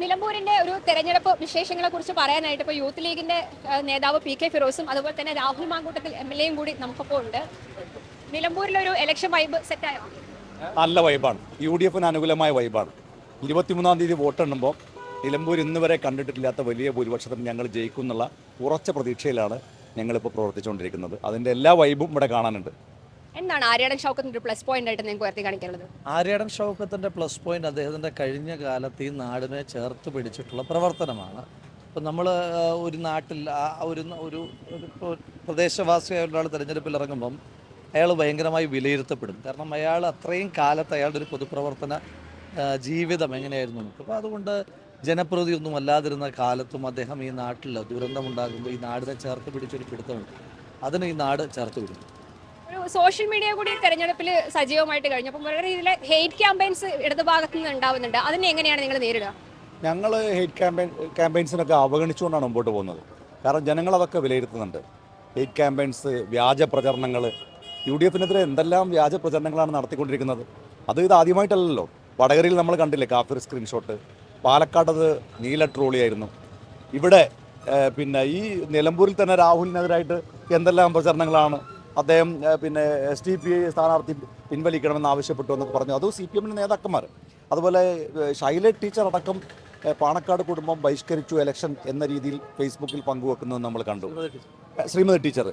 നിലമ്പൂരിന്റെ ഒരു തെരഞ്ഞെടുപ്പ് വിശേഷങ്ങളെ കുറിച്ച് പറയാനായിട്ട് ഇപ്പോൾ യൂത്ത് ലീഗിന്റെ നേതാവ് പി.കെ. ഫിറോസും അതുപോലെ തന്നെ രാഹുൽ മാങ്കൂട്ടത്തിൽ എം.എൽ.എയും കൂടി നമുക്കിപ്പോൾ ഉണ്ട്. നിലമ്പൂരിലൊരു ഇലക്ഷൻ വൈബ് സെറ്റായോ? നല്ല വൈബാണ്. UDF-ന് അനുകൂലമായ വൈബാണ്. 23-ാം തീയതി വോട്ടെണ്ണുമ്പോൾ നിലമ്പൂർ ഇന്ന് വരെ കണ്ടിട്ടില്ലാത്ത വലിയ ഭൂരിപക്ഷത്തിന് ഞങ്ങൾ ജയിക്കും എന്നുള്ള ഉറച്ച പ്രതീക്ഷയിലാണ് ഞങ്ങളിപ്പോൾ പ്രവർത്തിച്ചുകൊണ്ടിരിക്കുന്നത്. അതിൻ്റെ എല്ലാ വൈബും ഇവിടെ കാണാനുണ്ട്. എന്താണ് ആര്യാടൻ ഷൗക്കത്തിന്റെ പ്ലസ് പോയിന്റ് ആയിട്ട് നിങ്ങൾക്ക് ഉയർത്തി കാണിക്കാനുള്ളത്? ആര്യാടൻ ഷൗക്കത്തിൻ്റെ പ്ലസ് പോയിന്റ് അദ്ദേഹത്തിൻ്റെ കഴിഞ്ഞ കാലത്ത് ഈ നാടിനെ ചേർത്ത് പിടിച്ചിട്ടുള്ള പ്രവർത്തനമാണ്. ഇപ്പം നമ്മൾ ഒരു നാട്ടിൽ ഒരു ഒരു ഒരു പ്രദേശവാസിയായ ഒരാൾ തിരഞ്ഞെടുപ്പിൽ ഇറങ്ങുമ്പം അയാൾ ഭയങ്കരമായി വിലയിരുത്തപ്പെടും. കാരണം അയാൾ അത്രയും കാലത്ത് അയാളുടെ ഒരു പൊതുപ്രവർത്തന ജീവിതം എങ്ങനെയായിരുന്നു നമുക്ക്. അപ്പോൾ അതുകൊണ്ട് ജനപ്രതിയൊന്നും അല്ലാതിരുന്ന കാലത്തും അദ്ദേഹം ഈ നാട്ടിൽ ദുരന്തമുണ്ടാകുമ്പോൾ ഈ നാടിനെ ചേർത്ത് പിടിച്ചൊരു പിടുത്തമുണ്ട്. അതിന് ഈ നാട് ചേർത്ത് പിടിക്കും. ഒരു സോഷ്യൽ മീഡിയ കൂടി തെരഞ്ഞെടുപ്പിൽ സജീവമായിട്ട് കഴിഞ്ഞു. അപ്പം വളരെ രീതിയിൽ ഹെയ്റ്റ് ക്യാമ്പയിൻസ് ഇടതുഭാഗത്ത് നിന്ന് ഉണ്ടാവുന്നുണ്ട്. അതിനെ എങ്ങനെയാണ് നിങ്ങൾ നേരിടുക? ഞങ്ങൾ ഹെയ്റ്റ് ക്യാമ്പയിൻസിനൊക്കെ അവഗണിച്ചുകൊണ്ടാണ് മുമ്പോട്ട് പോകുന്നത്. കാരണം ജനങ്ങളതൊക്കെ വിലയിരുത്തുന്നുണ്ട്. ഹെയ്റ്റ് ക്യാമ്പയിൻസ്, വ്യാജ പ്രചരണങ്ങൾ, UDF-നെതിരെ എന്തെല്ലാം വ്യാജ പ്രചരണങ്ങളാണ് നടത്തിക്കൊണ്ടിരിക്കുന്നത്. ഇത് ആദ്യമായിട്ടല്ലല്ലോ. വടകരയിൽ നമ്മൾ കണ്ടില്ലേ കാഫിർ സ്ക്രീൻഷോട്ട്, പാലക്കാടത് നീല ട്രോളിയായിരുന്നു. ഇവിടെ പിന്നെ ഈ നിലമ്പൂരിൽ തന്നെ രാഹുലിനെതിരായിട്ട് എന്തെല്ലാം പ്രചരണങ്ങളാണ്. അദ്ദേഹം SDPI സ്ഥാനാർത്ഥി പിൻവലിക്കണമെന്ന് ആവശ്യപ്പെട്ടു എന്നൊക്കെ പറഞ്ഞു. അത് CPM-ന്റെ നേതാക്കന്മാർ. അതുപോലെ ഷൈല ടീച്ചർ അടക്കം പാണക്കാട് കുടുംബം ബഹിഷ്കരിച്ചു എലക്ഷൻ എന്ന രീതിയിൽ ഫേസ്ബുക്കിൽ പങ്കുവെക്കുന്നത് നമ്മൾ കണ്ടു, ശ്രീമതി ടീച്ചർ.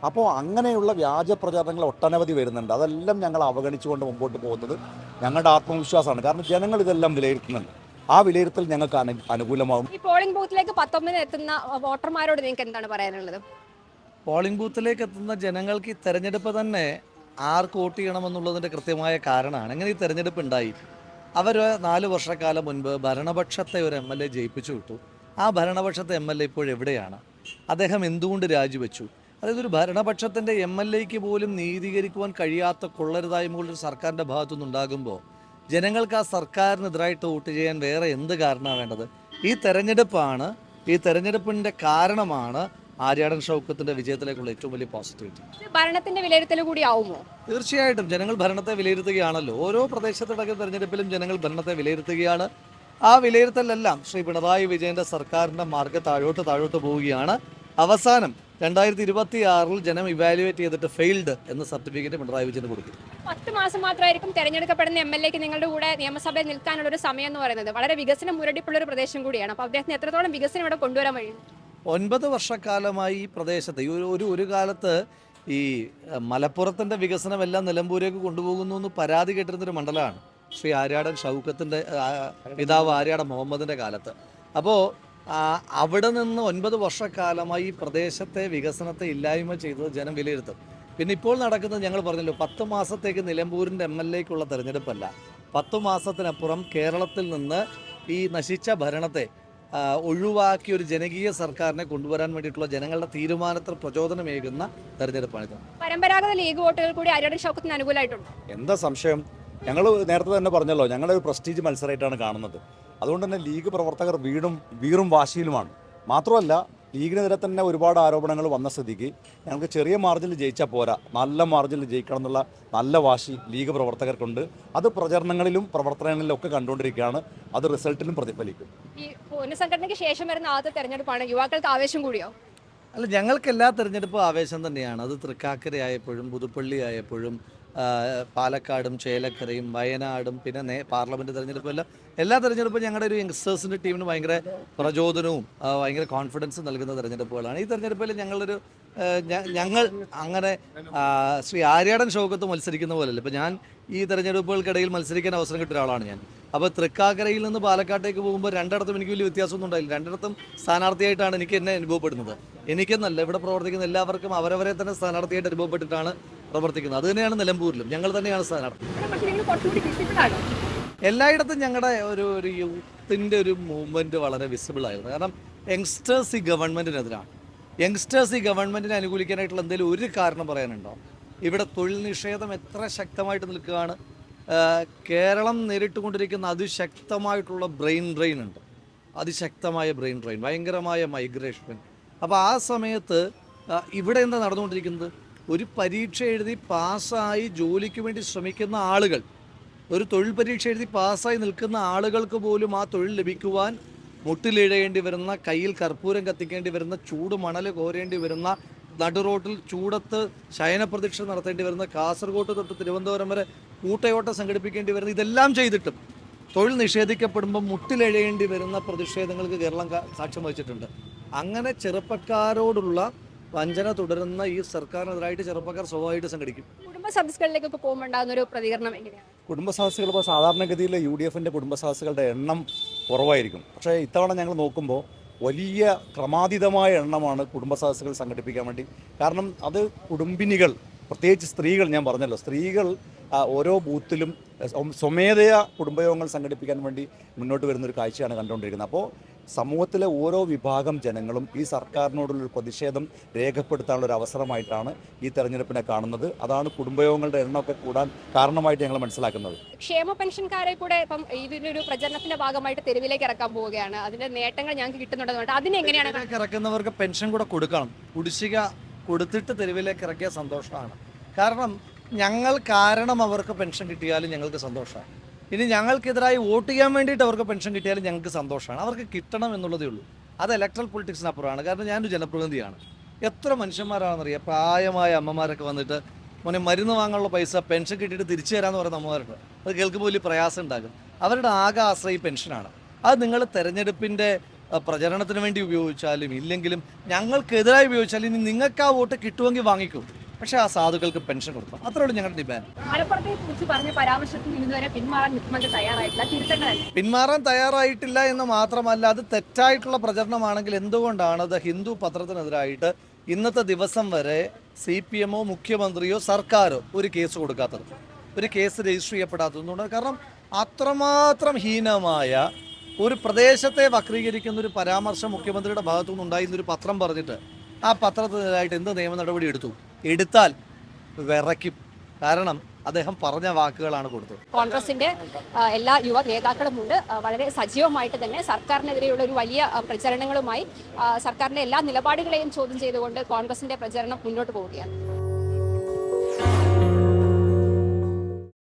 അപ്പോൾ അങ്ങനെയുള്ള വ്യാജ പ്രചാരണങ്ങൾ ഒട്ടനവധി വരുന്നുണ്ട്. അതെല്ലാം ഞങ്ങൾ അവഗണിച്ചുകൊണ്ട് മുമ്പോട്ട് പോകുന്നത് ഞങ്ങളുടെ ആത്മവിശ്വാസമാണ്. കാരണം ജനങ്ങൾ ഇതെല്ലാം വിലയിരുത്തുന്നുണ്ട്. ആ വിലയിരുത്തൽ ഞങ്ങൾക്ക് അനുകൂലമാകും. ഈ പോളിംഗ് ബൂത്തിലേക്ക് 19 എത്തുന്ന വോട്ടർമാരോട് നിങ്ങൾക്ക് എന്താണ് പറയാനുള്ളത്? പോളിംഗ് ബൂത്തിലേക്ക് എത്തുന്ന ജനങ്ങൾക്ക് ഈ തെരഞ്ഞെടുപ്പ് തന്നെ ആർക്ക് വോട്ട് ചെയ്യണമെന്നുള്ളതിൻ്റെ കൃത്യമായ കാരണമാണ്. എങ്ങനെ ഈ തെരഞ്ഞെടുപ്പ് ഉണ്ടായി? അവർ 4 വർഷക്കാലം മുൻപ് ഭരണപക്ഷത്തെ ഒരു MLA ജയിപ്പിച്ചു വിട്ടു. ആ ഭരണപക്ഷത്തെ MLA ഇപ്പോഴെവിടെയാണ്? അദ്ദേഹം എന്തുകൊണ്ട് രാജിവെച്ചു? അതായത് ഒരു ഭരണപക്ഷത്തിൻ്റെ MLA-ക്ക് പോലും നീതീകരിക്കുവാൻ കഴിയാത്ത കൊള്ളരുതായ്മകൾ ഒരു സർക്കാരിൻ്റെ ഭാഗത്തുനിന്നുണ്ടാകുമ്പോൾ ജനങ്ങൾക്ക് ആ സർക്കാരിനെതിരായിട്ട് വോട്ട് ചെയ്യാൻ വേറെ എന്ത് കാരണമാണ് വേണ്ടത്? ഈ തെരഞ്ഞെടുപ്പിൻ്റെ കാരണമാണ് ആര്യാടൻ ഷൗക്കത്തിൻ്റെ വിജയത്തിലേക്കുള്ള ഏറ്റവും വലിയ പോസിറ്റിവിറ്റി. ഭരണത്തിന്റെ വിലയിരുത്തൽ കൂടി ആവുമോ? തീർച്ചയായിട്ടും ജനങ്ങൾ ഭരണത്തെ വിലയിരുത്തുകയാണല്ലോ. ഓരോ പ്രദേശത്ത് നടക്കുന്ന തെരഞ്ഞെടുപ്പിലും ജനങ്ങൾ ഭരണത്തെ വിലയിരുത്തുകയാണ്. ആ വിലയിരുത്തലെല്ലാം ശ്രീ പിണറായി വിജയൻ്റെ സർക്കാരിൻ്റെ മാർഗ്ഗം താഴോട്ട് പോവുകയാണ്. അവസാനം 2026 ജനം ഇവാലുവേറ്റ് ചെയ്തിട്ട് ഫെയിൽഡ് എന്ന സർട്ടിഫിക്കറ്റ് പിണറായി വിജയന് കൊടുക്കും. 10 മാസം മാത്രമായിരിക്കും തെരഞ്ഞെടുക്കപ്പെടുന്ന MLA-ക്ക് നിങ്ങളുടെ കൂടെ നിയമസഭയിൽ നിൽക്കാനുള്ള ഒരു സമയം എന്ന് പറയുന്നത്. വളരെ വികസനം മുരടിപ്പുള്ള ഒരു പ്രദേശം കൂടിയാണ്. അപ്പോൾ അദ്ദേഹത്തിന് എത്രത്തോളം വികസനം ഇവിടെ കൊണ്ടുവരാൻ കഴിയും? 9 വർഷക്കാലമായി ഈ പ്രദേശത്ത് ഒരു കാലത്ത് ഈ മലപ്പുറത്തിൻ്റെ വികസനമെല്ലാം നിലമ്പൂരേക്ക് കൊണ്ടുപോകുന്നു എന്ന് പരാതി കേട്ടിരുന്നൊരു മണ്ഡലമാണ് ശ്രീ ആര്യാടൻ ഷൗക്കത്തിൻ്റെ പിതാവ് ആര്യാടൻ മുഹമ്മദിൻ്റെ കാലത്ത്. അപ്പോൾ അവിടെ നിന്ന് 9 വർഷക്കാലമായി ഈ പ്രദേശത്തെ വികസനത്തെ ഇല്ലായ്മ ചെയ്തത് ജനം വിലയിരുത്തും. പിന്നെ ഇപ്പോൾ നടക്കുന്നത് ഞങ്ങൾ പറഞ്ഞല്ലോ, 10 മാസത്തേക്ക് നിലമ്പൂരിൻ്റെ MLA-ക്കുള്ള തെരഞ്ഞെടുപ്പല്ല. 10 മാസത്തിനപ്പുറം കേരളത്തിൽ നിന്ന് ഈ നശിച്ച ഭരണത്തെ ഒഴിവാക്കി ഒരു ജനകീയ സർക്കാരിനെ കൊണ്ടുവരാൻ വേണ്ടിയിട്ടുള്ള ജനങ്ങളുടെ തീരുമാനത്തിൽ പ്രചോദനമേകുന്ന തെരഞ്ഞെടുപ്പാണിത്. പരമ്പരാഗത ലീഗ് വോട്ടുകൾ കൂടി ആര്യാടൻ ഷൗക്കത്തിന് അനുകൂലമായിട്ടുണ്ട്. എന്താ സംശയം? ഞങ്ങൾ നേരത്തെ തന്നെ പറഞ്ഞല്ലോ, ഞങ്ങളൊരു പ്രസ്റ്റീജ് മത്സരമായിട്ടാണ് കാണുന്നത്. അതുകൊണ്ട് തന്നെ ലീഗ് പ്രവർത്തകർ വീറും വാശിയിലുമാണ്. മാത്രമല്ല, ലീഗിനെതിരെ തന്നെ ഒരുപാട് ആരോപണങ്ങൾ വന്ന സ്ഥിതിക്ക് ഞങ്ങൾക്ക് ചെറിയ മാർജിനിൽ ജയിച്ചാൽ പോരാ, നല്ല മാർജിനിൽ ജയിക്കണം എന്നുള്ള നല്ല വാശി ലീഗ് പ്രവർത്തകർക്കുണ്ട്. അത് പ്രചരണങ്ങളിലും പ്രവർത്തനങ്ങളിലും ഒക്കെ കണ്ടുകൊണ്ടിരിക്കുകയാണ്. അത് റിസൾട്ടിലും പ്രതിഫലിക്കും. ഈ പുനഃസംഘടനയ്ക്ക് ശേഷം വരുന്ന ആദ്യത്തെ തെരഞ്ഞെടുപ്പാണ്. യുവാക്കൾക്ക് ആവേശം കൂടിയോ? അല്ല, ഞങ്ങൾക്ക് എല്ലാ തെരഞ്ഞെടുപ്പും ആവേശം തന്നെയാണ്. അത് തൃക്കാക്കര ആയപ്പോഴും പുതുപ്പള്ളി ആയപ്പോഴും പാലക്കാടും ചേലക്കരയും വയനാടും പിന്നെ പാർലമെൻറ്റ് തെരഞ്ഞെടുപ്പും എല്ലാ തെരഞ്ഞെടുപ്പും ഞങ്ങളുടെ ഒരു യങ്സ്റ്റേഴ്സിൻ്റെ ടീമിന് ഭയങ്കര പ്രചോദനവും ഭയങ്കര കോൺഫിഡൻസും നൽകുന്ന തെരഞ്ഞെടുപ്പുകളാണ്. ഈ തെരഞ്ഞെടുപ്പിൽ ഞങ്ങൾ അങ്ങനെ ശ്രീ ആര്യാടൻ ഷൗക്കത്ത് മത്സരിക്കുന്ന പോലെയല്ല. ഇപ്പോൾ ഞാൻ ഈ തെരഞ്ഞെടുപ്പുകൾക്കിടയിൽ മത്സരിക്കാൻ അവസരം കിട്ടിയ ഒരാളാണ് ഞാൻ. അപ്പോൾ തൃക്കാക്കരയിൽ നിന്ന് പാലക്കാട്ടേക്ക് പോകുമ്പോൾ രണ്ടിടത്തും എനിക്ക് വലിയ വ്യത്യാസമൊന്നും ഉണ്ടായില്ല. രണ്ടിടത്തും സ്ഥാനാർത്ഥിയായിട്ടാണ് എന്നെ അനുഭവപ്പെടുന്നത്. എനിക്കെന്നല്ല, ഇവിടെ പ്രവർത്തിക്കുന്ന എല്ലാവർക്കും അവരവരെ തന്നെ സ്ഥാനാർത്ഥിയായിട്ട് അനുഭവപ്പെട്ടിട്ടാണ് പ്രവർത്തിക്കുന്നത്. അത് തന്നെയാണ് നിലമ്പൂരിലും, ഞങ്ങൾ തന്നെയാണ് സ്ഥാനാർത്ഥി. എല്ലായിടത്തും ഞങ്ങളുടെ ഒരു യൂത്തിൻ്റെ ഒരു മൂവ്മെൻറ്റ് വളരെ വിസിബിൾ ആയിരുന്നു. കാരണം യങ്സ്റ്റേഴ്സ് ഈ ഗവൺമെൻറ്റിനെതിരാണ്. യങ്സ്റ്റേഴ്സ് ഈ ഗവൺമെൻറ്റിനെ അനുകൂലിക്കാനായിട്ടുള്ള എന്തെങ്കിലും ഒരു കാരണം പറയാനുണ്ടോ? ഇവിടെ തൊഴിൽ നിഷേധം എത്ര ശക്തമായിട്ട് നിൽക്കുകയാണ്. കേരളം നേരിട്ടുകൊണ്ടിരിക്കുന്ന അതിശക്തമായിട്ടുള്ള ബ്രെയിൻ ഡ്രെയിൻ ഉണ്ട്. അതിശക്തമായ ബ്രെയിൻ ഡ്രെയിൻ, ഭയങ്കരമായ മൈഗ്രേഷൻ. അപ്പോൾ ആ സമയത്ത് ഇവിടെ എന്താ നടന്നുകൊണ്ടിരിക്കുന്നത്? ഒരു പരീക്ഷ എഴുതി പാസ്സായി ജോലിക്ക് വേണ്ടി ശ്രമിക്കുന്ന ആളുകൾ ഒരു തൊഴിൽ പരീക്ഷ എഴുതി പാസ്സായി നിൽക്കുന്ന ആളുകൾക്ക് പോലും ആ തൊഴിൽ ലഭിക്കുവാൻ മുട്ടിലിഴയേണ്ടി വരുന്ന, കയ്യിൽ കർപ്പൂരം കത്തിക്കേണ്ടി വരുന്ന, ചൂട് മണൽ കോരേണ്ടി വരുന്ന, നടുറോട്ടിൽ ചൂടത്ത് ശയനപ്രദക്ഷിണ നടത്തേണ്ടി വരുന്ന, കാസർഗോഡ് തൊട്ട് തിരുവനന്തപുരം വരെ കൂട്ടയോട്ടം സംഘടിപ്പിക്കേണ്ടി വരുന്ന, ഇതെല്ലാം ചെയ്തിട്ടും തൊഴിൽ നിഷേധിക്കപ്പെടുമ്പോൾ മുട്ടിലിഴയേണ്ടി വരുന്ന പ്രതിഷേധങ്ങൾക്ക് കേരളം സാക്ഷ്യം വഹിച്ചിട്ടുണ്ട്. അങ്ങനെ ചെറുപ്പക്കാരോടുള്ള വഞ്ചന തുടരുന്ന ഈ സർക്കാരിനെതിരായിട്ട് ചെറുപ്പക്കാർ സ്വഭാവമായിട്ട് സംഘടിക്കും. കുടുംബ സദസ്സുകളിലേക്കൊക്കെ പോകുമ്പോൾ ഉണ്ടാകുന്ന ഒരു പ്രതികരണം എങ്ങനെയാണ്? കുടുംബസദസ്സുകൾ ഇപ്പോൾ സാധാരണഗതിയിൽ UDFിൻ്റെ കുടുംബസദസ്സുകളുടെ എണ്ണം കുറവായിരിക്കും. പക്ഷേ ഇത്തവണ ഞങ്ങൾ നോക്കുമ്പോൾ വലിയ ക്രമാതീതമായ എണ്ണമാണ് കുടുംബസദസ്സുകൾ സംഘടിപ്പിക്കാൻ വേണ്ടി. കാരണം അത് കുടുംബിനികൾ, പ്രത്യേകിച്ച് സ്ത്രീകൾ, ഞാൻ പറഞ്ഞല്ലോ, സ്ത്രീകൾ ഓരോ ബൂത്തിലും സ്വമേധയാ കുടുംബയോഗങ്ങൾ സംഘടിപ്പിക്കാൻ വേണ്ടി മുന്നോട്ട് വരുന്നൊരു കാഴ്ചയാണ് കണ്ടുകൊണ്ടിരിക്കുന്നത്. അപ്പോൾ സമൂഹത്തിലെ ഓരോ വിഭാഗം ജനങ്ങളും ഈ സർക്കാരിനോടുള്ളൊരു പ്രതിഷേധം രേഖപ്പെടുത്താനുള്ള ഒരു അവസരമായിട്ടാണ് ഈ തെരഞ്ഞെടുപ്പിനെ കാണുന്നത്. അതാണ് കുടുംബയോഗങ്ങളുടെ എണ്ണമൊക്കെ കൂടാൻ കാരണമായിട്ട് ഞങ്ങൾ മനസ്സിലാക്കുന്നത്. ക്ഷേമ പെൻഷൻകാരെ കൂടെ ഇപ്പം ഇതിനൊരു പ്രചരണത്തിന്റെ ഭാഗമായിട്ട് തെരുവിലേക്ക് ഇറക്കാൻ പോവുകയാണ്. അതിന്റെ നേട്ടങ്ങൾ ഞങ്ങൾക്ക് കിട്ടുന്നുണ്ടെന്നുണ്ട്. അതിനെങ്ങനെയാണ് തെരുവിലേക്ക് ഇറക്കുന്നവർക്ക് പെൻഷൻ കൂടെ കൊടുക്കണം. കുടിശ്ശിക കൊടുത്തിട്ട് തെരുവിലേക്ക് ഇറക്കിയ സന്തോഷമാണ്. കാരണം ഞങ്ങൾ കാരണം അവർക്ക് പെൻഷൻ കിട്ടിയാലും ഞങ്ങൾക്ക് സന്തോഷമാണ്. ഇനി ഞങ്ങൾക്കെതിരായി വോട്ട് ചെയ്യാൻ വേണ്ടിയിട്ട് അവർക്ക് പെൻഷൻ കിട്ടിയാലും ഞങ്ങൾക്ക് സന്തോഷമാണ്. അവർക്ക് കിട്ടണം എന്നുള്ളതേ ഉള്ളൂ. അത് ഇലക്ട്രൽ പൊളിറ്റിക്സിനപ്പുറമാണ്. കാരണം ഞാനൊരു ജനപ്രതിനിധിയാണ്. എത്ര മനുഷ്യന്മാരാണെന്നറിയാം, പ്രായമായ അമ്മമാരൊക്കെ വന്നിട്ട് മോനെ മരുന്ന് വാങ്ങാനുള്ള പൈസ പെൻഷൻ കിട്ടിയിട്ട് തിരിച്ചു തരാമെന്ന് പറയുന്ന അമ്മമാരുണ്ട്. അത് കേൾക്കുമ്പോൾ വലിയ പ്രയാസം ഉണ്ടാകും. അവരുടെ ആകെ ആശ്രയം പെൻഷനാണ്. അത് നിങ്ങൾ തെരഞ്ഞെടുപ്പിൻ്റെ പ്രചരണത്തിന് വേണ്ടി ഉപയോഗിച്ചാലും ഇല്ലെങ്കിലും ഞങ്ങൾക്കെതിരായി ഉപയോഗിച്ചാലും ഇനി നിങ്ങൾക്ക് ആ വോട്ട് കിട്ടുമെങ്കിൽ വാങ്ങിക്കും. പക്ഷേ ആ സാധുക്കൾക്ക് പെൻഷൻ കൊടുക്കണം. അത്രയുള്ളൂ ഞങ്ങളുടെ ഡിമാൻഡ്. മലപ്പുറത്തെ കുറിച്ച് പറഞ്ഞ പരാമർശത്തിൽ ഇന്നുവരെ പിന്മാറാൻ മുഖ്യമന്ത്രി തയ്യാറായിട്ടില്ല, തിരുത്തേണ്ടതല്ല. പിന്മാറാൻ തയ്യാറായിട്ടില്ല എന്ന് മാത്രമല്ല, അത് തെറ്റായിട്ടുള്ള പ്രചരണമാണെങ്കിൽ എന്തുകൊണ്ടാണ് അത് ഹിന്ദു പത്രത്തിനെതിരായിട്ട് ഇന്നത്തെ ദിവസം വരെ CPMോ മുഖ്യമന്ത്രിയോ സർക്കാരോ ഒരു കേസ് കൊടുക്കാത്തത്, ഒരു കേസ് രജിസ്റ്റർ ചെയ്യപ്പെടാത്തതുകൊണ്ട്? കാരണം അത്രമാത്രം ഹീനമായ ഒരു പ്രദേശത്തെ വക്രീകരിക്കുന്ന ഒരു പരാമർശം മുഖ്യമന്ത്രിയുടെ ഭാഗത്തുനിന്ന് ഉണ്ടായിരുന്നൊരു പത്രം പറഞ്ഞിട്ട് ആ പത്രത്തിനെതിരായിട്ട് എന്ത് നിയമ നടപടി എടുത്താൽ വിറയ്ക്കും. കാരണം അദ്ദേഹം പറഞ്ഞ വാക്കുകളാണ് കൊടുത്തത്. കോൺഗ്രസിന്റെ എല്ലാ യുവ നേതാക്കളും ഉണ്ട്. വളരെ സജീവമായിട്ട് തന്നെ സർക്കാരിനെതിരെയുള്ള ഒരു വലിയ പ്രചരണങ്ങളുമായി സർക്കാരിന്റെ എല്ലാ നിലപാടുകളെയും ചോദ്യം ചെയ്തുകൊണ്ട് കോൺഗ്രസിന്റെ പ്രചരണം മുന്നോട്ട് പോവുകയാണ്.